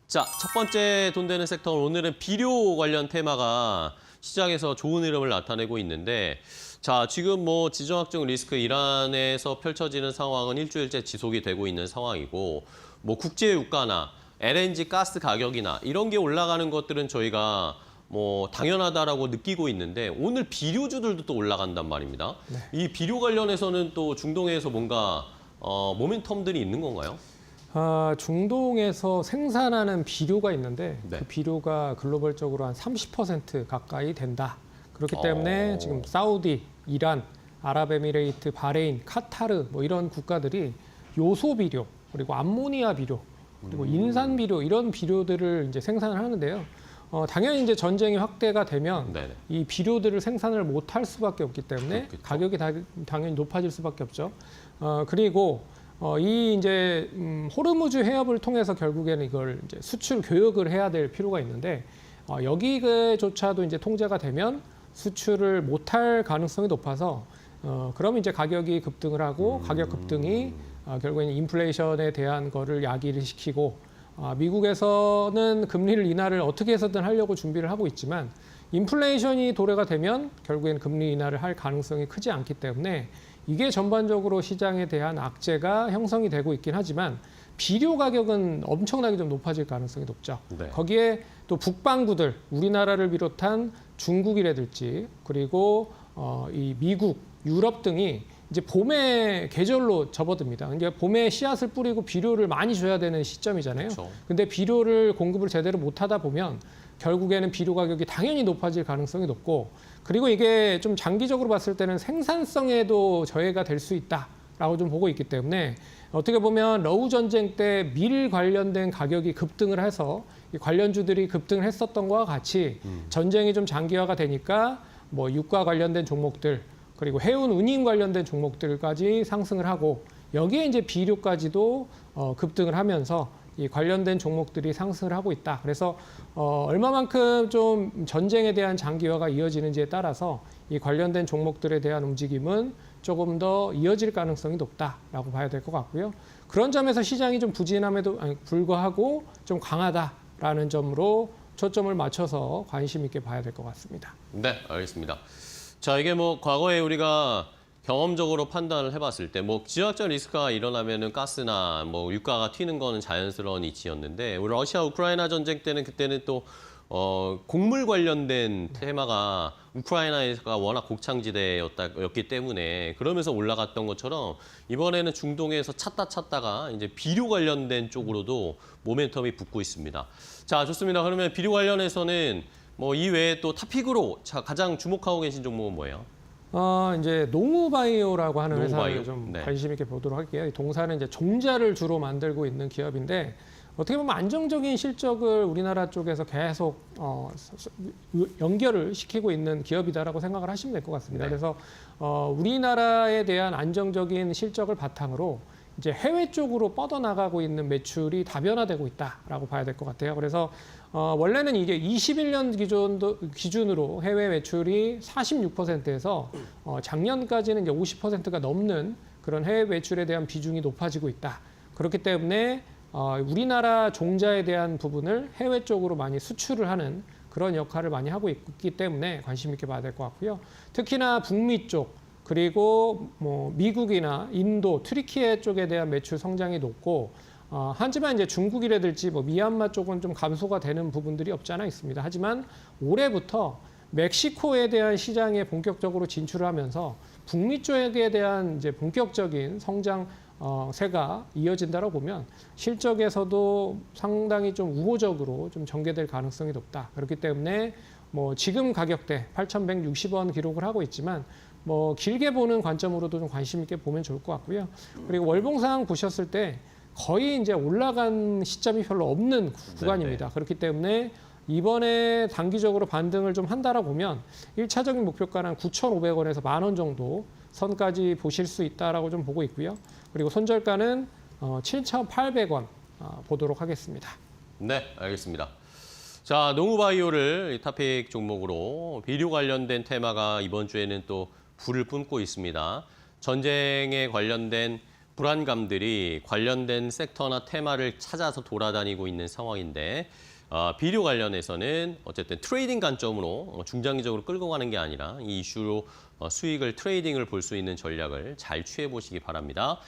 자, 첫 번째 돈 되는 섹터 오늘은 비료 관련 테마가 시장에서 좋은 흐름을 나타내고 있는데 자, 지금 뭐 지정학적 리스크 이란에서 펼쳐지는 상황은 일주일째 지속이 되고 있는 상황이고 뭐 국제 유가나 LNG 가스 가격이나 이런 게 올라가는 것들은 저희가 뭐 당연하다라고 느끼고 있는데 오늘 비료주들도 또 올라간단 말입니다. 네. 이 비료 관련해서는 또 중동에서 뭔가 모멘텀들이 있는 건가요? 중동에서 생산하는 비료가 있는데 네. 그 비료가 글로벌적으로 한 30% 가까이 된다. 그렇기 때문에 지금 사우디, 이란, 아랍에미레이트, 바레인, 카타르 뭐 이런 국가들이 요소 비료, 그리고 암모니아 비료, 그리고 인산 비료 이런 비료들을 이제 생산을 하는데요. 당연히 이제 전쟁이 확대가 되면 네네. 이 비료들을 생산을 못할 수밖에 없기 때문에 그렇겠죠. 가격이 당연히 높아질 수밖에 없죠. 그리고 이 이제 호르무즈 해협을 통해서 결국에는 이걸 이제 수출 교역을 해야 될 필요가 있는데 여기조차도 이제 통제가 되면 수출을 못할 가능성이 높아서 그럼 이제 가격이 급등을 하고 가격 급등이 결국에는 인플레이션에 대한 거를 야기를 시키고 미국에서는 금리를 인하를 어떻게 해서든 하려고 준비를 하고 있지만 인플레이션이 도래가 되면 결국에는 금리 인하를 할 가능성이 크지 않기 때문에 이게 전반적으로 시장에 대한 악재가 형성이 되고 있긴 하지만 비료 가격은 엄청나게 좀 높아질 가능성이 높죠. 네. 거기에 또 북반구들, 우리나라를 비롯한 중국이라든지 그리고 이 미국, 유럽 등이 이제 봄의 계절로 접어듭니다. 그러니까 봄에 씨앗을 뿌리고 비료를 많이 줘야 되는 시점이잖아요. 그렇죠. 근데 비료를 공급을 제대로 못하다 보면 결국에는 비료 가격이 당연히 높아질 가능성이 높고 그리고 이게 좀 장기적으로 봤을 때는 생산성에도 저해가 될 수 있다라고 좀 보고 있기 때문에 어떻게 보면 러우 전쟁 때 밀 관련된 가격이 급등을 해서 이 관련주들이 급등을 했었던 것과 같이 전쟁이 좀 장기화가 되니까 뭐 유가 관련된 종목들 그리고 해운 운임 관련된 종목들까지 상승을 하고 여기에 이제 비료까지도 급등을 하면서 이 관련된 종목들이 상승을 하고 있다. 그래서 얼마만큼 좀 전쟁에 대한 장기화가 이어지는지에 따라서 이 관련된 종목들에 대한 움직임은 조금 더 이어질 가능성이 높다라고 봐야 될 것 같고요. 그런 점에서 시장이 좀 부진함에도 불구하고 좀 강하다라는 점으로 초점을 맞춰서 관심 있게 봐야 될 것 같습니다. 네, 알겠습니다. 자, 이게 뭐 과거에 우리가 경험적으로 판단을 해봤을 때 뭐 지정학적 리스크가 일어나면은 가스나 뭐 유가가 튀는 거는 자연스러운 이치였는데 우리 러시아 우크라이나 전쟁 때는 그때는 또 곡물 관련된 테마가 우크라이나가 워낙 곡창지대였기 때문에 그러면서 올라갔던 것처럼 이번에는 중동에서 찾다가 이제 비료 관련된 쪽으로도 모멘텀이 붙고 있습니다. 자, 좋습니다. 그러면 비료 관련해서는 뭐 이 외에 또 탑픽으로 가장 주목하고 계신 종목은 뭐예요? 이제 농우바이오라고 하는 농우바이오? 회사를 좀 네. 관심 있게 보도록 할게요. 이 동사는 이제 종자를 주로 만들고 있는 기업인데 어떻게 보면 안정적인 실적을 우리나라 쪽에서 계속 연결을 시키고 있는 기업이다라고 생각을 하시면 될 것 같습니다. 네. 그래서 우리나라에 대한 안정적인 실적을 바탕으로 이제 해외 쪽으로 뻗어나가고 있는 매출이 다변화되고 있다라고 봐야 될 것 같아요. 그래서 원래는 이게 21년 기준으로 해외 매출이 46%에서 작년까지는 이제 50%가 넘는 그런 해외 매출에 대한 비중이 높아지고 있다. 그렇기 때문에 우리나라 종자에 대한 부분을 해외 쪽으로 많이 수출을 하는 그런 역할을 많이 하고 있기 때문에 관심 있게 봐야 될 것 같고요. 특히나 북미 쪽 그리고 뭐 미국이나 인도, 튀르키예 쪽에 대한 매출 성장이 높고 하지만 이제 중국이라든지 뭐 미얀마 쪽은 좀 감소가 되는 부분들이 없지 않아 있습니다. 하지만 올해부터 멕시코에 대한 시장에 본격적으로 진출을 하면서 북미 쪽에 대한 이제 본격적인 성장 세가 이어진다고 보면 실적에서도 상당히 좀 우호적으로 좀 전개될 가능성이 높다. 그렇기 때문에 뭐 지금 가격대 8,160원 기록을 하고 있지만 뭐 길게 보는 관점으로도 좀 관심 있게 보면 좋을 것 같고요. 그리고 월봉상 보셨을 때 거의 이제 올라간 시점이 별로 없는 구간입니다. 그렇기 때문에 이번에 단기적으로 반등을 좀 한다라고 보면 1차적인 목표가는 9,500원에서 10,000원 정도 선까지 보실 수 있다라고 좀 보고 있고요. 그리고 손절가는 7,800원 보도록 하겠습니다. 네, 알겠습니다. 자, 농우바이오를 탑픽 종목으로 비료 관련된 테마가 이번 주에는 또 불을 뿜고 있습니다. 전쟁에 관련된 불안감들이 관련된 섹터나 테마를 찾아서 돌아다니고 있는 상황인데 비료 관련해서는 어쨌든 트레이딩 관점으로 중장기적으로 끌고 가는 게 아니라 이 이슈로 수익을 트레이딩을 볼 수 있는 전략을 잘 취해 보시기 바랍니다.